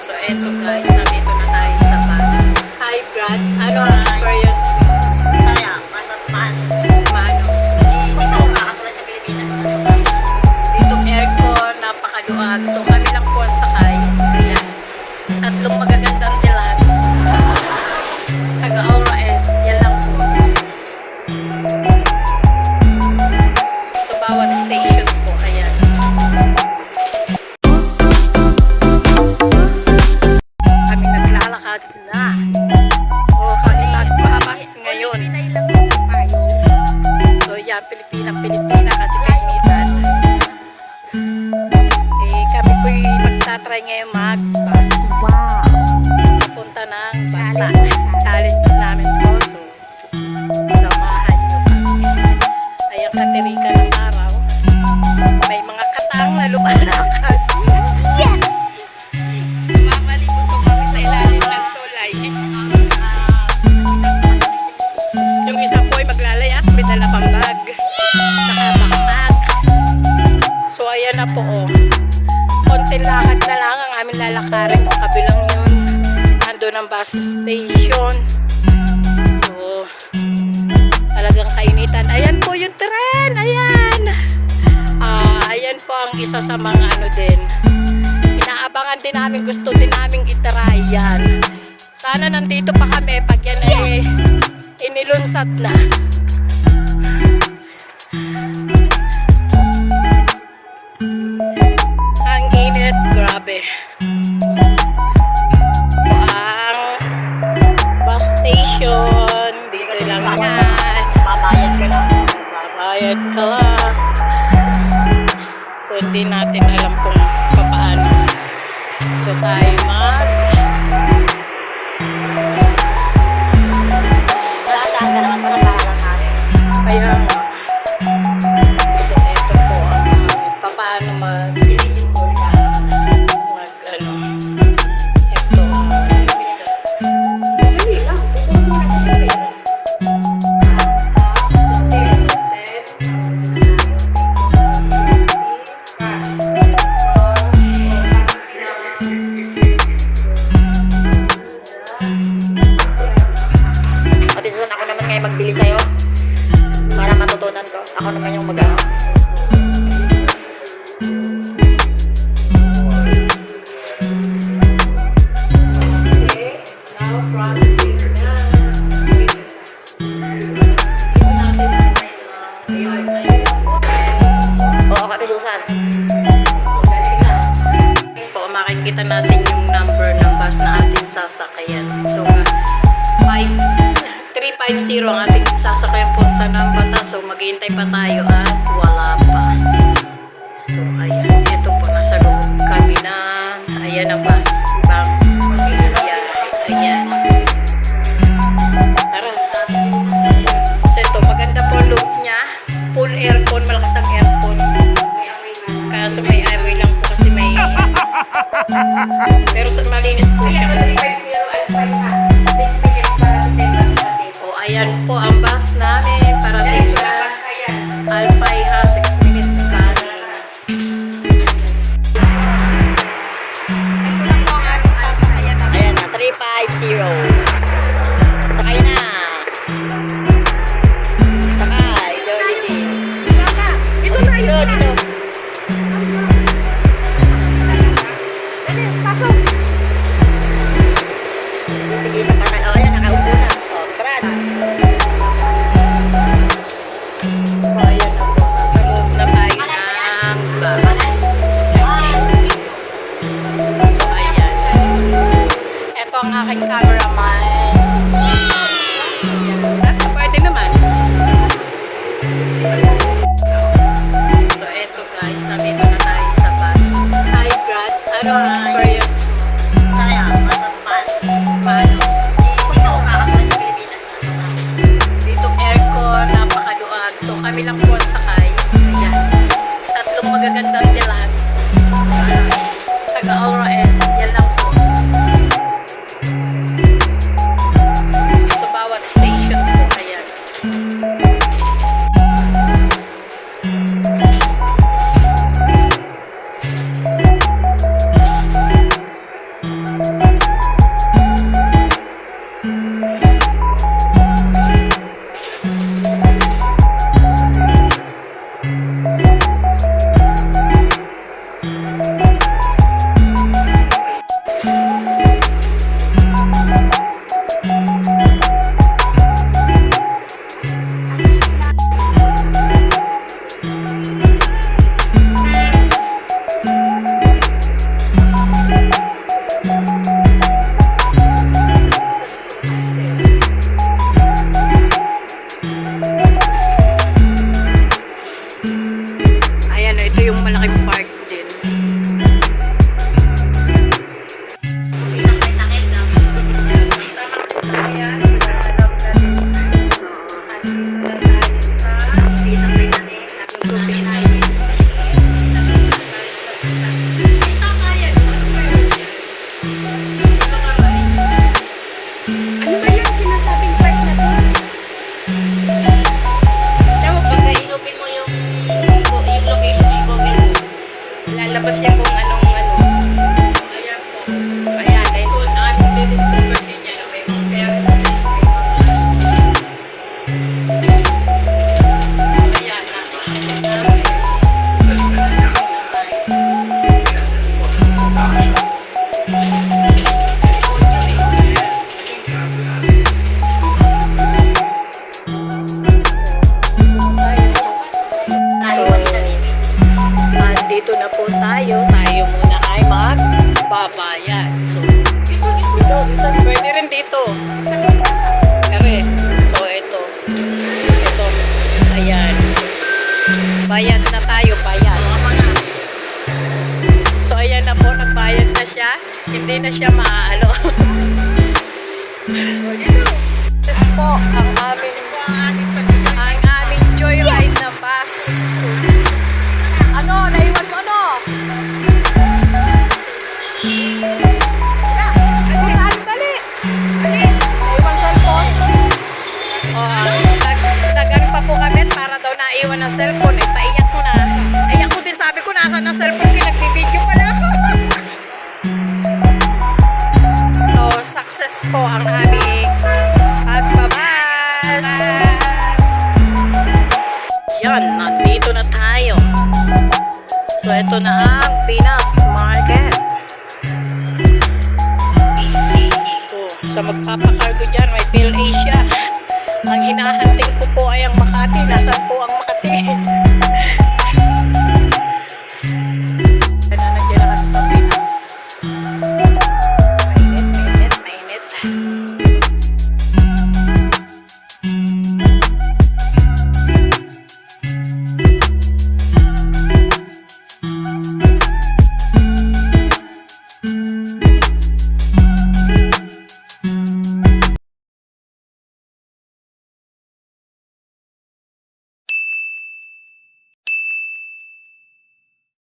So, eto guys, nandito na tayo sa bus. Hi, Brad. Ano ang experience? Kaya, maano? Hindi ko makakatulad sa Pilipinas. Dito aircon, napakaluag. So, kami lang po ang sakay. Ayan. Tatlong magagandang dilag. Taga-Aura yan lang po. So, bawat station po, ayan. Kami naglalakad na. So, kami magpapabas ngayon. So, yan, Pilipina kasi kainitan. Kami po'y magtatry ngayon mag-bus. Wow! Punta ng Bata. Challenge namin po. So, samahan nyo kami. Ay, ang katirika ng araw. May mga katang na lumalakad. Yes! Mamalimuso kami sa ilalim ng tulay. Yung isa po ay maglalayas. May dala pang bag. Nakabaknak. So, ayan na po oh. Konting lakad na lang ang aming lalakarin. Ang kabilang yun. Ando ng bus station. So, talagang kainitan. Ayan po yung tren. Ayan. Ayan po ang isa sa mga ano din. Inaabangan din namin. Gusto din namin itry yan. Sana nandito pa kami pag yan ay inilunsad na. Ang init. Grabe. Ang bus station. Dito lang yan. Babayad ka na. Babayad ka lang. So, hindi natin alam kung paano. So, tayo Saan ka naman para lang namin. kaya nga. So, ito po paano ano. Ito. Pati susan ako naman ngayon magbili sa'yo. Para matutunan ko. Ako naman yung mag-ano. Okay, now processing na. Oo, Kati Susan. Po, makikita natin yung number ng bus na ating sasakayan. So, 350 ang ating sasakayan punta ng Bata. So, maghihintay pa tayo at wala pa. So, ayan. Ito po, nasa loob kami ng, ayan ang bus. Ayan. Tara. So, ito, maganda po look niya. Full aircon, malakas ang aircon. Kaso may airway lang po kasi may pero sa malinis po siya. O, ayan po ang bus namin para tingnan Alpaiha 6 minutes coming. Ito lang po ang ating sasakayan. Ayan na, 350. Sakay na. Sakay, Jollibee. Dito na yun. Dito. Pasok. Sige sa kanan. O, ayan, nakaupo na. O, tara na. O, ayan na po. Nasa loob na tayo ng bus. So, ayan. Ito ang aking cameraman. Ayan. Pwede naman. So, eto guys. Nandito na tayo sa bus. Hi, Brad. Ano ang experience? Kaya, maano? Paano? Hindi ko makakatulad sa Pilipinas. Dito aircon, napakaluag. So, kami lang po ang sakay. Ayan. Tatlong magagandang dilag. Taga-Aura yan lang po. So, bawat station po, ayan. magbabayad. So, pwede rin dito. Kare. So, ito. Ayan. Bayad na tayo, bayad. So, ayan na po, nagbayad na siya. Hindi na siya maaalo. This po ang aming joyride na bus. Ano? Naiwan mo ano? Dali. Naiwan cellphone. Nag-ano pa po kami para daw naiwan ang cellphone. Eh, paiyak ko na. Aiyak ko din, sabi ko, nasa na cellphone ko, nagbibideo pala ako. So, success po ang aming pagbabas. Yan, nandito na tayo. So, ito na ang Pinas Market. Oh, sa magpapakargo dyan, may PhilAsia. Ang hinahanting ko po ay ang Makati. Nasaan po ang Makati?